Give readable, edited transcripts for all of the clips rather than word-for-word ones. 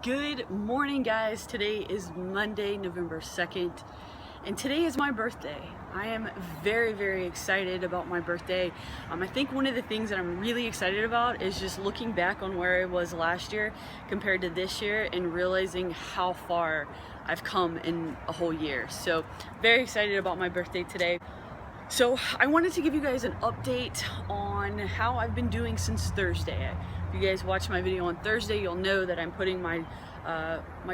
Good morning, guys. Today is Monday, November 2nd, and today is my birthday. I am very, very excited about my birthday. I think one of the things that I'm really excited about is just looking back on where I was last year compared to this year and realizing how far I've come in a whole year. So very excited about my birthday today. So I wanted to give you guys an update on how I've been doing since Thursday. If you guys watched my video on Thursday, you'll know that I'm putting my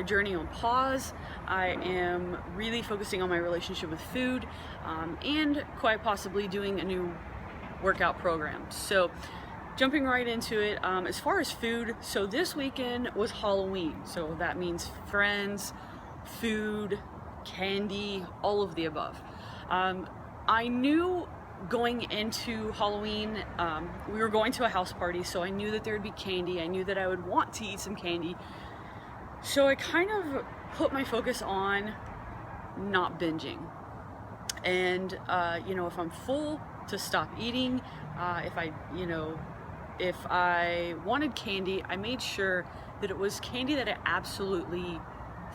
journey on pause. I am really focusing on my relationship with food and quite possibly doing a new workout program. So jumping right into it, as far as food, so this weekend was Halloween. So that means friends, food, candy, all of the above. I knew going into Halloween, we were going to a house party, so I knew that there would be candy. I knew that I would want to eat some candy. So I kind of put my focus on not binging. And, if I'm full, to stop eating. If I wanted candy, I made sure that it was candy that I absolutely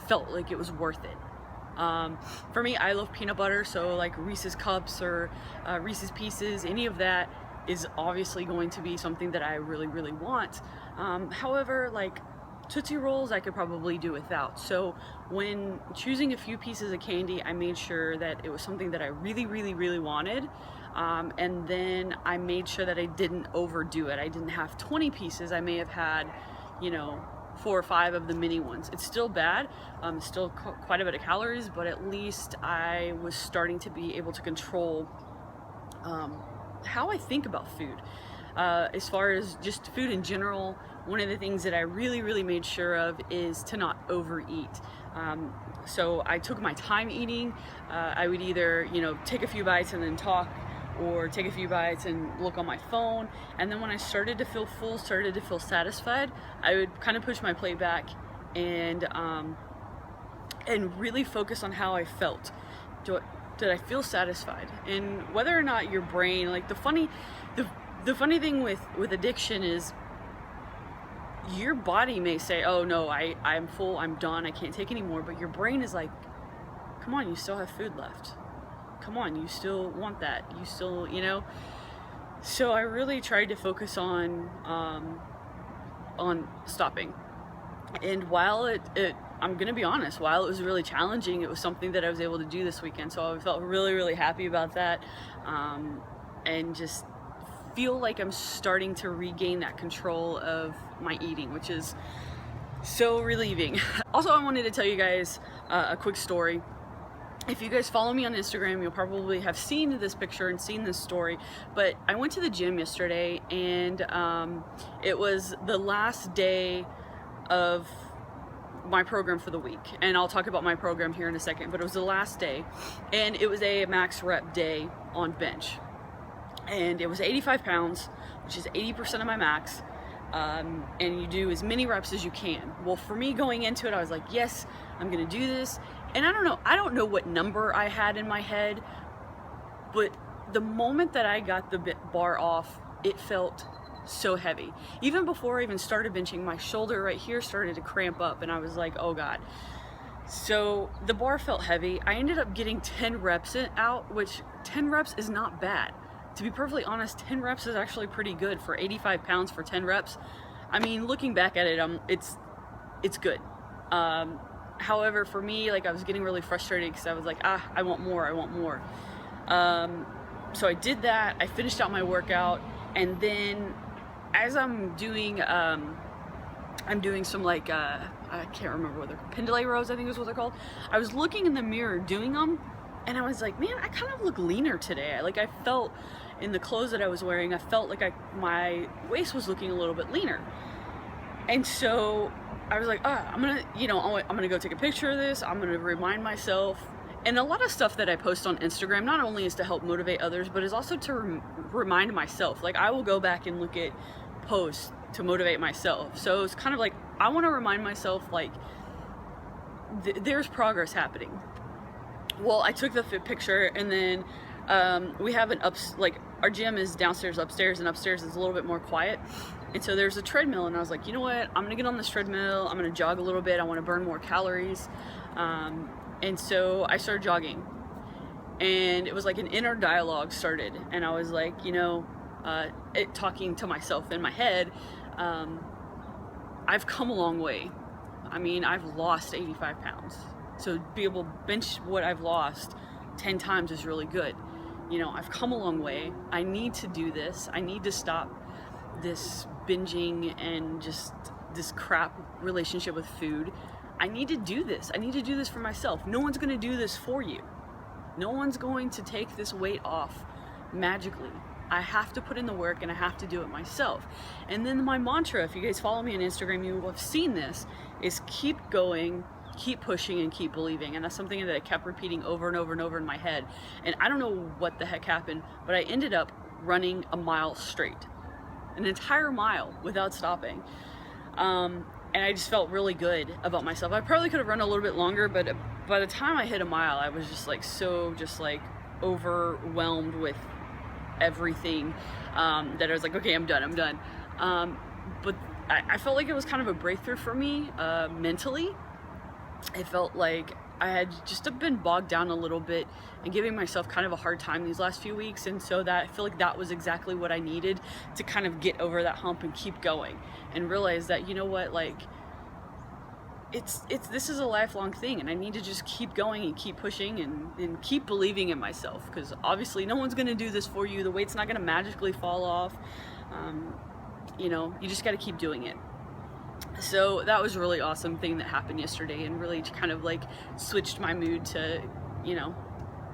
felt like it was worth it. For me, I love peanut butter, so like Reese's Cups or Reese's Pieces, any of that is obviously going to be something that I really, really want. However, like Tootsie Rolls, I could probably do without. So when choosing a few pieces of candy, I made sure that it was something that I really, really, really wanted. And then I made sure that I didn't overdo it. I didn't have 20 pieces. I may have had, 4 or 5 of the mini ones. It's still bad, still quite a bit of calories, but at least I was starting to be able to control how I think about food. As far as just food in general, one of the things that I really, really made sure of is to not overeat. So I took my time eating. I would either, take a few bites and then talk, or take a few bites and look on my phone. And then when I started to feel full, started to feel satisfied, I would kind of push my plate back and really focus on how I felt. Did I feel satisfied? And whether or not your brain, like the funny thing with addiction is your body may say, oh no, I'm full, I'm done, I can't take anymore. But your brain is like, come on, you still have food left. Come on, you still want that. You still, So I really tried to focus on stopping. And while I'm gonna be honest, while it was really challenging, it was something that I was able to do this weekend. So I felt really, really happy about that, and just feel like I'm starting to regain that control of my eating, which is so relieving. Also, I wanted to tell you guys a quick story. If you guys follow me on Instagram, you'll probably have seen this picture and seen this story, but I went to the gym yesterday, and it was the last day of my program for the week, and I'll talk about my program here in a second, but it was the last day, and it was a max rep day on bench, and it was 85 pounds, which is 80% of my max. And you do as many reps as you can. Well, for me going into it, I was like, yes, I'm gonna do this. And I don't know what number I had in my head, but the moment that I got the bar off, it felt so heavy. Even before I even started benching, my shoulder right here started to cramp up, and I was like, oh God. So the bar felt heavy. I ended up getting 10 reps out, which 10 reps is not bad. To be perfectly honest, 10 reps is actually pretty good for 85 pounds for 10 reps. I mean, looking back at it, it's good. However, for me, like, I was getting really frustrated because I was like, I want more. So I did that. I finished out my workout, and then as I'm doing some like, I can't remember what they're called, pendlay rows, I think is what they're called. I was looking in the mirror doing them, and I was like, man, I kind of look leaner today. Like, I felt in the clothes that I was wearing, I felt like my waist was looking a little bit leaner. And so I was like, I'm gonna go take a picture of this. I'm gonna remind myself. And a lot of stuff that I post on Instagram not only is to help motivate others, but is also to remind myself. Like, I will go back and look at posts to motivate myself. So it's kind of like, I want to remind myself, like, there's progress happening. Well, I took the picture, and then we have our gym is downstairs, upstairs, and upstairs is a little bit more quiet. And so there's a treadmill, and I was like, you know what, I'm gonna get on this treadmill, I'm gonna jog a little bit, I wanna burn more calories. And so I started jogging, and it was like an inner dialogue started, and I was like, you know, talking to myself in my head, I've come a long way. I mean, I've lost 85 pounds. So to be able to bench what I've lost 10 times is really good. You know, I've come a long way. I need to do this. I need to stop this binging and just this crap relationship with food. I need to do this. I need to do this for myself. No one's going to do this for you. No one's going to take this weight off magically. I have to put in the work, and I have to do it myself. And then my mantra, if you guys follow me on Instagram, you will have seen this, is keep going, keep pushing, and keep believing. And that's something that I kept repeating over and over and over in my head. And I don't know what the heck happened, but I ended up running a mile straight, an entire mile without stopping. And I just felt really good about myself. I probably could have run a little bit longer, but by the time I hit a mile, I was just like overwhelmed with everything, that I was like, okay, I'm done. But I felt like it was kind of a breakthrough for me, mentally. I felt like I had just been bogged down a little bit and giving myself kind of a hard time these last few weeks, and so that I feel like that was exactly what I needed to kind of get over that hump and keep going and realize that, you know what, like, this is a lifelong thing, and I need to just keep going and keep pushing and keep believing in myself, because obviously no one's going to do this for you. The weight's not going to magically fall off. You know, you just got to keep doing it. So that was a really awesome thing that happened yesterday, and really kind of like switched my mood to, you know,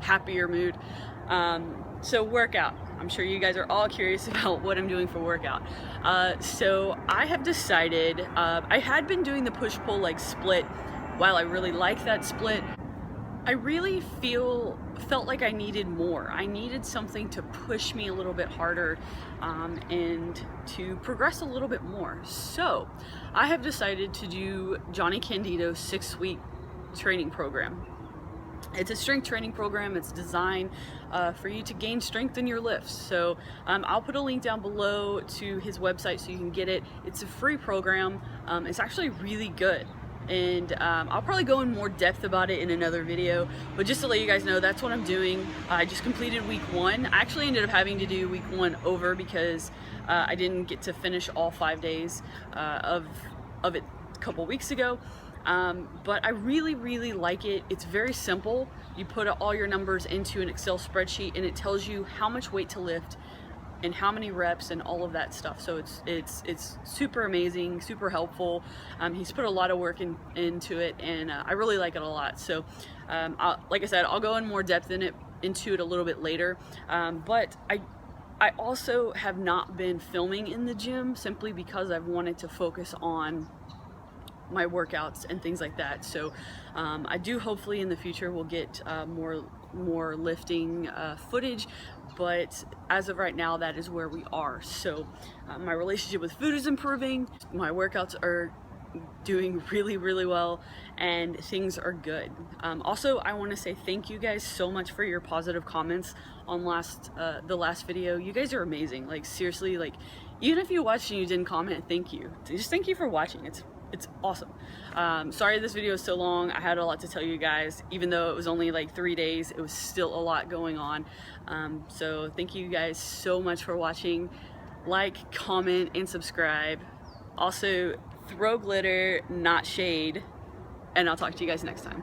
happier mood. So workout. I'm sure you guys are all curious about what I'm doing for workout. So I have decided, I had been doing the push-pull leg split. While I really like that split, I really felt like I needed more. I needed something to push me a little bit harder, and to progress a little bit more. So I have decided to do Johnny Candido's 6-week training program. It's a strength training program. It's designed for you to gain strength in your lifts. So I'll put a link down below to his website so you can get it. It's a free program. It's actually really good. And I'll probably go in more depth about it in another video, but just to let you guys know, that's what I'm doing. I just completed week 1. I actually ended up having to do week 1 over because I didn't get to finish all 5 days of it a couple weeks ago. But I really like it. It's very simple. You put all your numbers into an Excel spreadsheet, and it tells you how much weight to lift and how many reps and all of that stuff. So it's super amazing, super helpful. He's put a lot of work into it, and I really like it a lot. So like I said, I'll go in more depth into it a little bit later. But I also have not been filming in the gym simply because I've wanted to focus on my workouts and things like that. So I do hopefully in the future we'll get more lifting footage, but as of right now, that is where we are. So my relationship with food is improving, my workouts are doing really well, and things are good. Also, I want to say thank you guys so much for your positive comments on the last video. You guys are amazing. Like, seriously, like, even if you watched and you didn't comment, thank you. Just thank you for watching. It's awesome. Sorry this video is so long. I had a lot to tell you guys. Even though it was only like 3 days, it was still a lot going on. So thank you guys so much for watching. Like, comment, and subscribe. Also, throw glitter, not shade. And I'll talk to you guys next time.